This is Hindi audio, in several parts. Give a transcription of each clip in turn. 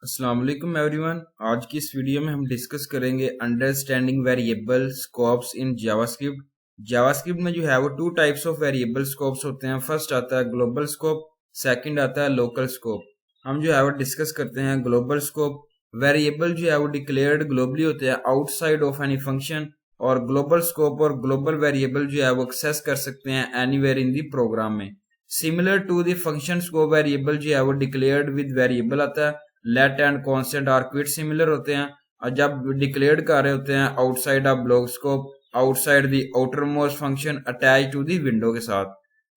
अस्सलाम वालेकुम एवरीवन। आज की इस वीडियो में हम डिस्कस करेंगे understanding variable scopes in JavaScript. JavaScript में जो है वो two types of variable scopes होते हैं। फर्स्ट आता है ग्लोबल स्कोप, सेकंड आता है लोकल स्कोप। हम जो है वो डिस्कस करते हैं ग्लोबल स्कोप। वेरिएबल जो है वो डिक्लेयर्ड ग्लोबली होते हैं आउटसाइड ऑफ एनी फंक्शन, और ग्लोबल स्कोप और ग्लोबल वेरिएबल जो है वो एक्सेस कर सकते हैं एनीवेयर इन दी प्रोग्राम में। Similar to the function scope variable जो है वो डिक्लेयर्ड विद वेरिएबल आता है। Let and constant are quite similar होते हैं, और जब डिक्लेयर्ड कर रहे होते हैं outside of block scope, outside the outermost function attach to the window के साथ।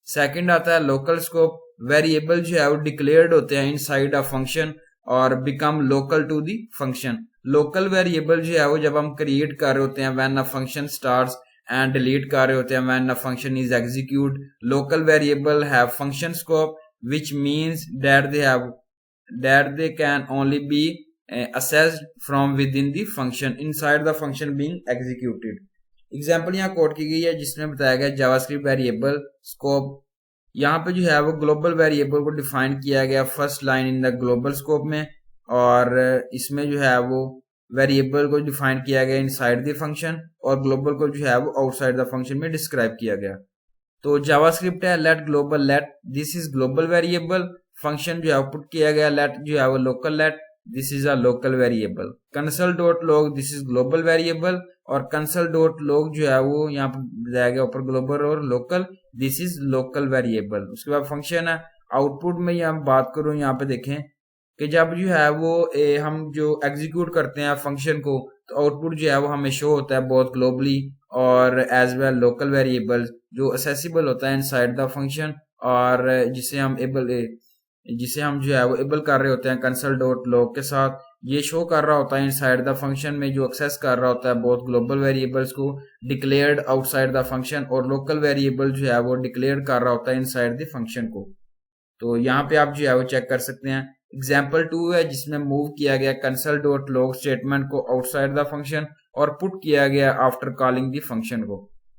सेकंड आता है लोकल स्कोप। वेरिएबल जो है वो डिक्लेयर्ड होते हैं इनसाइड अ फंक्शन और become local to the function. Local variable जो है वो जब हम क्रिएट कर रहे होते हैं when a function starts and delete कर रहे होते हैं when a function is execute. Local variable have function scope which means that they can only be assessed from within the function inside the function being executed। Example यहाँ कोड की गई है जिसमें बताया गया जावास्क्रिप्ट वेरिएबल स्कोप। यहाँ पे जो है वो ग्लोबल वेरिएबल को डिफाइन किया गया first line in the global scope में, और इसमें जो है वो वेरिएबल को डिफाइन किया गया इनसाइड द फंक्शन और ग्लोबल को जो है वो आउटसाइड द फंक्शन में डिस्क्राइब किया गया। तो जावास्क्रिप्ट है let global let this is global variable. Function जो है आउटपुट किया गया लेट जो है वो local let this is a local variable. Console dot log this is global variable, और कंसल डॉट लॉग जो है वो यहाँ पर बताया गया ऊपर ग्लोबल और local this is local variable. उसके बाद फंक्शन है आउटपुट में यहाँ बात करूँ, यहाँ पे देखें कि जब जो है वो हम जो एग्जीक्यूट करते हैं फंक्शन को तो आउटपुट जो है वो हमें शो होता है बोथ ग्लोबली और एज वेल लोकल वेरिएबल जो असेसिबल होता है इनसाइड द फंक्शन, और जिसे हम जो है वो एबल कर रहे होते हैं कंसल डॉट लॉग के साथ। ये शो कर रहा होता है इनसाइड द फंक्शन में जो एक्सेस कर रहा होता है बोथ ग्लोबल वेरिएबल्स को डिक्लेयर्ड आउटसाइड द फंक्शन, और लोकल वेरिएबल जो है वो डिक्लेयर कर रहा होता है इनसाइड द फंक्शन को। तो यहाँ पे आप जो है वो चेक कर सकते हैं। एग्जाम्पल 2 है जिसमें मूव किया गया कंसल डॉट लॉग स्टेटमेंट को आउटसाइड द फंक्शन और पुट किया गया आफ्टर कॉलिंग द फंक्शन को।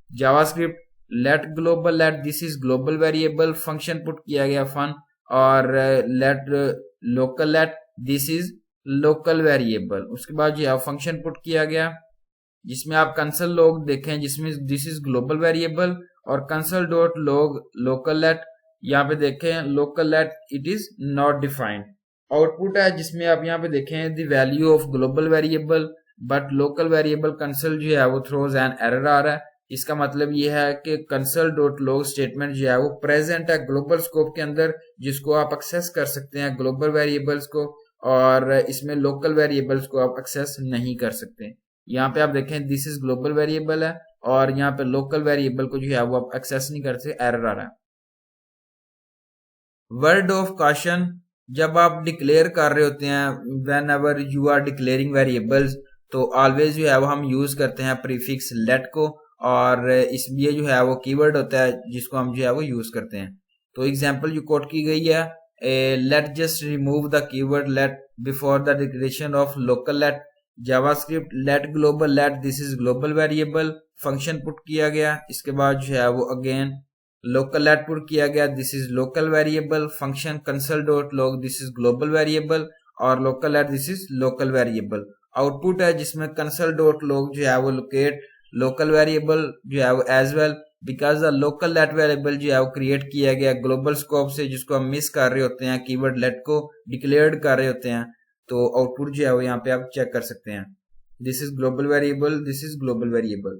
JavaScript let global let this is global variable function put किया गया फन, और let local let this is local variable. उसके बाद जो है फंक्शन पुट किया गया जिसमें आप कंसल लॉग देखें जिसमें दिस इज ग्लोबल वेरिएबल, और console dot log local let यहाँ पे देखें local let it is not defined. Output है जिसमें आप यहाँ पे देखें the value of global variable but local variable console जो है वो थ्रोज एन एरर आ रहा है। इसका मतलब ये है कि कंसल डॉट लॉग स्टेटमेंट जो है वो प्रेजेंट है ग्लोबल स्कोप के अंदर जिसको आप एक्सेस कर सकते हैं ग्लोबल वेरिएबल्स को, और इसमें लोकल वेरिएबल्स को आप एक्सेस नहीं कर सकते। यहाँ पे आप देखें दिस इज ग्लोबल वेरिएबल है और यहाँ पे लोकल वेरिएबल को जो है वो आप एक्सेस नहीं कर सकते, एरर आ रहा है। वर्ड ऑफ कॉशन जब आप डिक्लेयर कर रहे होते हैं whenever you are declaring variables तो ऑलवेज जो है वो हम यूज करते हैं प्रीफिक्स लेट को, और इसलिए जो है वो कीवर्ड होता है जिसको हम जो है वो यूज करते हैं। तो एग्जांपल जो कोट की गई है let just remove the keyword let before the declaration of local let. JavaScript let global let this is global variable function put किया गया, इसके बाद जो है वो अगेन लोकल लेट पुट किया गया this is local variable function console dot log this is global variable, और local let this is local variable. Output है जिसमें कंसल डॉट लॉग जो है वो लोकेट लोकल वेरिएबल जो है वो as well because the local let variable जो है वो क्रिएट किया गया ग्लोबल स्कोप से जिसको हम मिस कर रहे होते हैं कीवर्ड लेट को डिक्लेयर्ड कर रहे होते हैं। तो आउटपुट जो है वो यहाँ पे आप चेक कर सकते हैं this is global variable this is global variable.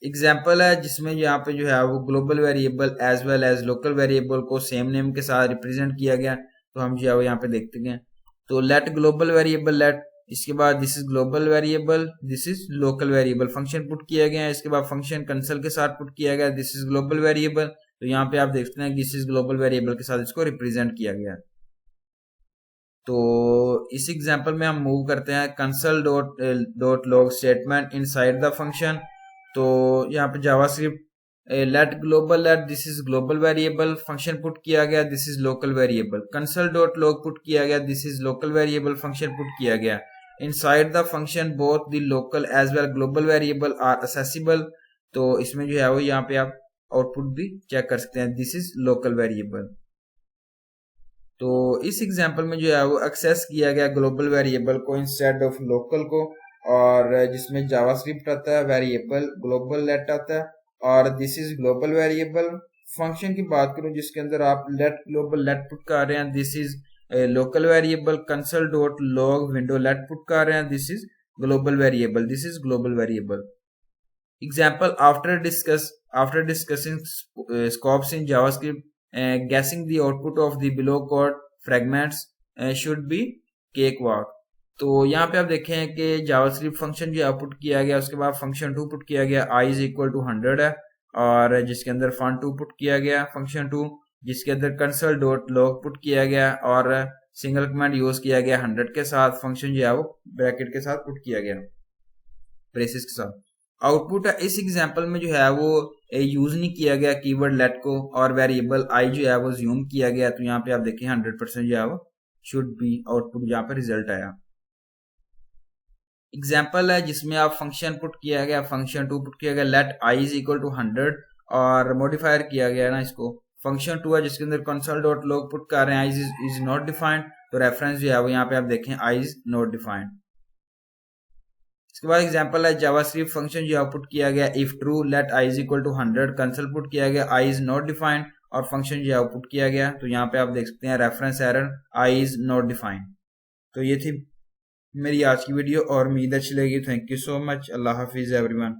Example है जिसमें यहाँ पे जो है वो global variable as well as local variable को सेम नेम के साथ रिप्रेजेंट किया गया। तो हम जो है वो यहाँ पे देखते हैं तो लेट ग्लोबल वेरिएबल लेट, इसके बाद this is global variable this is local variable function put किया गया है, इसके बाद फंक्शन कंसल के साथ पुट किया गया दिस इज ग्लोबल वेरिएबल। तो यहाँ पे आप देखते हैं दिस इज ग्लोबल वेरिएबल के साथ इसको रिप्रेजेंट किया गया। तो इस एग्जांपल में हम मूव करते हैं console dot log statement inside the function. तो यहाँ पे JavaScript let global let this is global variable function put किया गया this is local variable. Console dot log put किया गया this is local variable function put किया गया inside the function both the local as well global variable are accessible. तो इसमें जो है वो यहाँ पे आप आउटपुट भी चेक कर सकते हैं दिस इज लोकल वेरिएबल। तो इस एग्जांपल में जो है वो एक्सेस किया गया ग्लोबल वेरिएबल को इंस्टेड ऑफ लोकल को, और जिसमें जावास्क्रिप्ट आता है, वेरिएबल ग्लोबल लेट आता है, और this is global variable. Function की बात करूं जिसके अंदर आप लेट ग्लोबल लेट पुट कर रहे हैं, this is local variable. Console dot log window late put कर रहे हैं, this is global variable, this is global variable. Example, after discussing scopes in JavaScript, guessing the output of the below code fragments should be cakewalk। तो यहाँ पे आप देखें कि जावास्क्रिप्ट फंक्शन जो आउटपुट किया गया, उसके बाद फंक्शन 2 पुट किया गया, i इज इक्वल टू 100 है, और जिसके अंदर fun2 पुट किया गया फंक्शन 2, जिसके अंदर कंसोल डॉट लॉग पुट किया गया, और सिंगल कमांड यूज किया गया 100 के साथ, फंक्शन जो है वो ब्रैकेट के साथ पुट किया गया, ब्रेसेस के साथ। आउटपुट इस एग्जांपल में जो है वो यूज नहीं किया गया कीवर्ड लेट को, और वेरिएबल आई जो है वो ज्यूम किया गया। तो यहाँ पे आप देखें 100% जो है वो शुड बी आउटपुट जहाँ पे रिजल्ट आया। एग्जांपल है जिसमें आप फंक्शन पुट किया गया, फंक्शन 2 पुट किया गया, let i is equal to 100, और मॉडिफायर किया गया ना इसको, फंक्शन 2 है जिसके अंदर कंसोल डॉट लॉग पुट कर रहे हैं, आई इज नॉट डिफाइंड, तो रेफरेंस जो है वो यहाँ पे आप देखें आई इज नॉट डिफाइंड। इसके बाद एग्जांपल है जावास्क्रिप्ट फंक्शन जो आउटपुट किया गया, if true let i is equal to 100, console put किया गया, आई इज नॉट डिफाइंड, और फंक्शन जो आउटपुट किया गया, तो यहाँ पे आप देख सकते हैं reference error i is not defined. तो ये थी मेरी आज की वीडियो, और उम्मीद अच्छी लगी। Thank you so much. Allah Hafiz everyone.